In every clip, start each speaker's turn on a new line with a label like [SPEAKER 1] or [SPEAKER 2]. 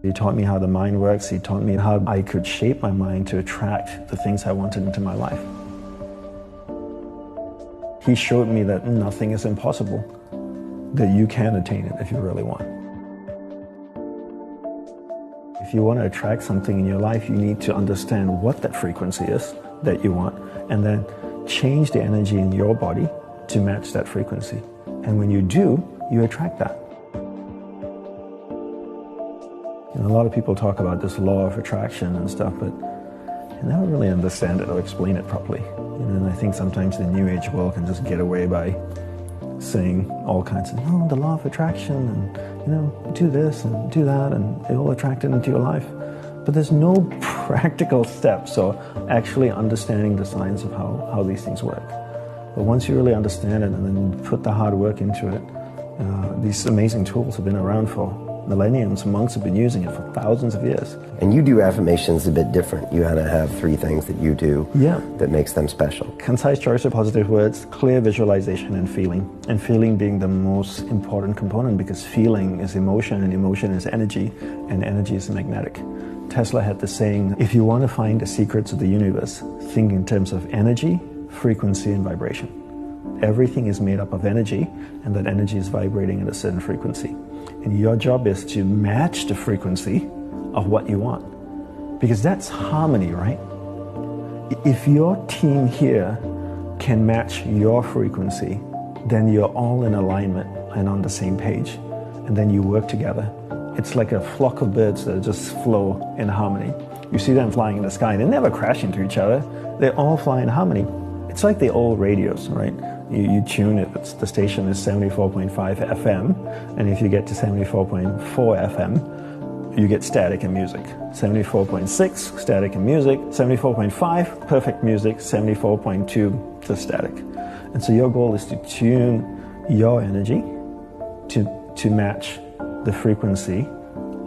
[SPEAKER 1] He taught me how the mind works. He taught me how I could shape my mind to attract the things I wanted into my life. He showed me that nothing is impossible, that you can attain it if you really want. If you want to attract something in your life, you need to understand what that frequency is that you want, and then change the energy in your body to match that frequency. And when you do, you attract that. A lot of people talk about this law of attraction and stuff, but I never really understand it or explain it properly. And I think sometimes the New Age world can just get away by saying all kinds of, the law of attraction, and do this and do that, and it will attract it into your life. But there's no practical steps or actually understanding the science of how these things work. But once you really understand it and then put the hard work into it, these amazing tools have been around for millenniums. Monks have been using it for thousands of years.
[SPEAKER 2] And you do affirmations a bit different. You kind of have 3 things that you do that makes them special.
[SPEAKER 1] Concise choice of positive words, clear visualization, and feeling. And feeling being the most important component, because feeling is emotion, and emotion is energy, and energy is magnetic. Tesla had the saying, if you want to find the secrets of the universe, think in terms of energy, frequency, and vibration. Everything is made up of energy, and that energy is vibrating at a certain frequency. And your job is to match the frequency of what you want. Because that's harmony, right? If your team here can match your frequency, then you're all in alignment and on the same page. And then you work together. It's like a flock of birds that just flow in harmony. You see them flying in the sky. They never crash into each other. They all fly in harmony. It's like the old radios, right? You tune it, the station is 74.5 FM, and if you get to 74.4 FM, you get static and music. 74.6, static and music. 74.5, perfect music. 74.2, just static. And so your goal is to tune your energy to match the frequency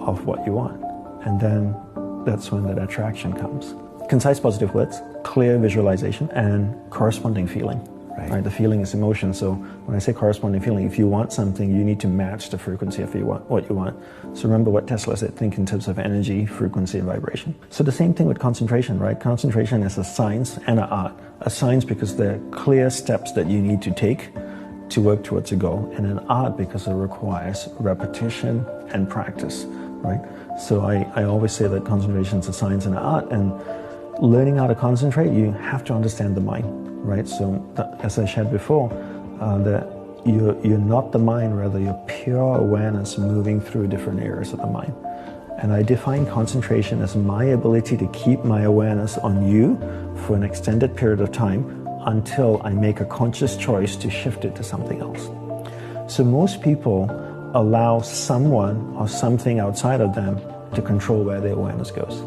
[SPEAKER 1] of what you want. And then that's when that attraction comes. Concise positive words, clear visualization, and corresponding feeling. Right? The feeling is emotion. So when I say corresponding feeling, if you want something, you need to match the frequency of what you want. So remember what Tesla said, think in terms of energy, frequency, and vibration. So the same thing with concentration, right? Concentration is a science and an art. A science because there are clear steps that you need to take to work towards a goal, and an art because it requires repetition and practice, right? So I always say that concentration is a science and an art, and learning how to concentrate, you have to understand the mind. Right, so as I shared before, that you're not the mind, rather you're pure awareness moving through different areas of the mind. And I define concentration as my ability to keep my awareness on you for an extended period of time until I make a conscious choice to shift it to something else. So most people allow someone or something outside of them to control where their awareness goes.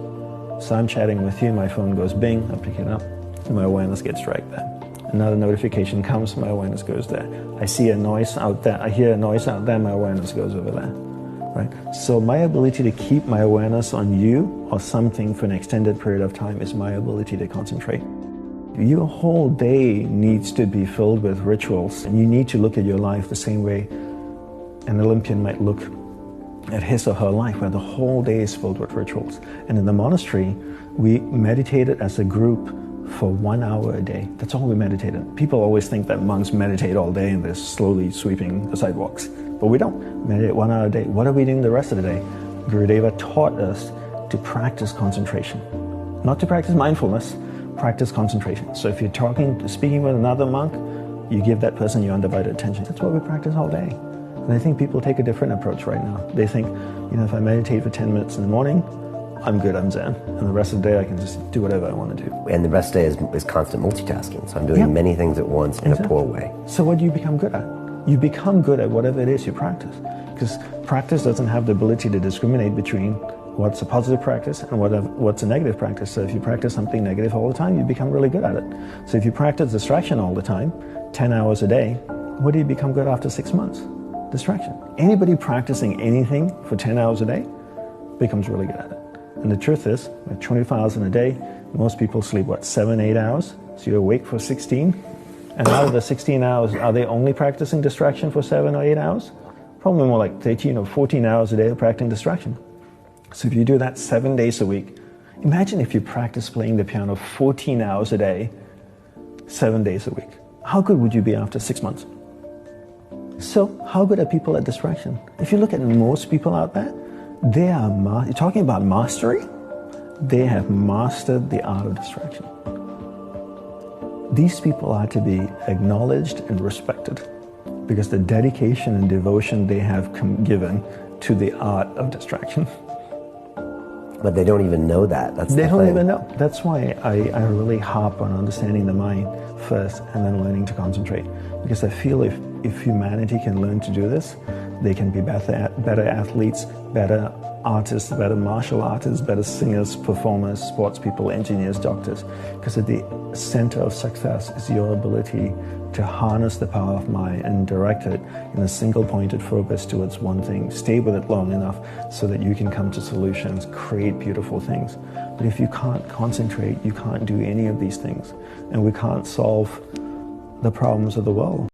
[SPEAKER 1] So I'm chatting with you, my phone goes bing, I pick it up. My awareness gets dragged there. Another notification comes, my awareness goes there. I see a noise out there, I hear a noise out there, my awareness goes over there. Right? So my ability to keep my awareness on you or something for an extended period of time is my ability to concentrate. Your whole day needs to be filled with rituals, and you need to look at your life the same way an Olympian might look at his or her life, where the whole day is filled with rituals. And in the monastery, we meditated as a group for 1 hour a day. That's all we meditated. People always think that monks meditate all day and they're slowly sweeping the sidewalks. But we don't. Meditate 1 hour a day. What are we doing the rest of the day? Gurudeva taught us to practice concentration. Not to practice mindfulness, practice concentration. So if you're speaking with another monk, you give that person your undivided attention. That's what we practice all day. And I think people take a different approach right now. They think, if I meditate for 10 minutes in the morning, I'm good, I'm zen. And the rest of the day I can just do whatever I want to do.
[SPEAKER 2] And the rest of the day is constant multitasking. So I'm doing many things at once in a poor way.
[SPEAKER 1] So what do you become good at? You become good at whatever it is you practice. Because practice doesn't have the ability to discriminate between what's a positive practice and what's a negative practice. So if you practice something negative all the time, you become really good at it. So if you practice distraction all the time, 10 hours a day, what do you become good after 6 months? Distraction. Anybody practicing anything for 10 hours a day becomes really good at it. And the truth is, with 24 hours in a day, most people sleep, 7, 8 hours? So you're awake for 16. And out of the 16 hours, are they only practicing distraction for 7 or 8 hours? Probably more like 13 or 14 hours a day of practicing distraction. So if you do that 7 days a week, imagine if you practice playing the piano 14 hours a day, 7 days a week. How good would you be after 6 months? So how good are people at distraction? If you look at most people out there, they are, you're talking about mastery, they have mastered the art of distraction. These people are to be acknowledged and respected because the dedication and devotion they have given to the art of distraction.
[SPEAKER 2] But they don't even know that.
[SPEAKER 1] They don't even know. That's why I really harp on understanding the mind first and then learning to concentrate. Because I feel if humanity can learn to do this, they can be better athletes, better artists, better martial artists, better singers, performers, sports people, engineers, doctors. Because at the center of success is your ability to harness the power of mind and direct it in a single pointed focus towards one thing. Stay with it long enough so that you can come to solutions, create beautiful things. But if you can't concentrate, you can't do any of these things. And we can't solve the problems of the world.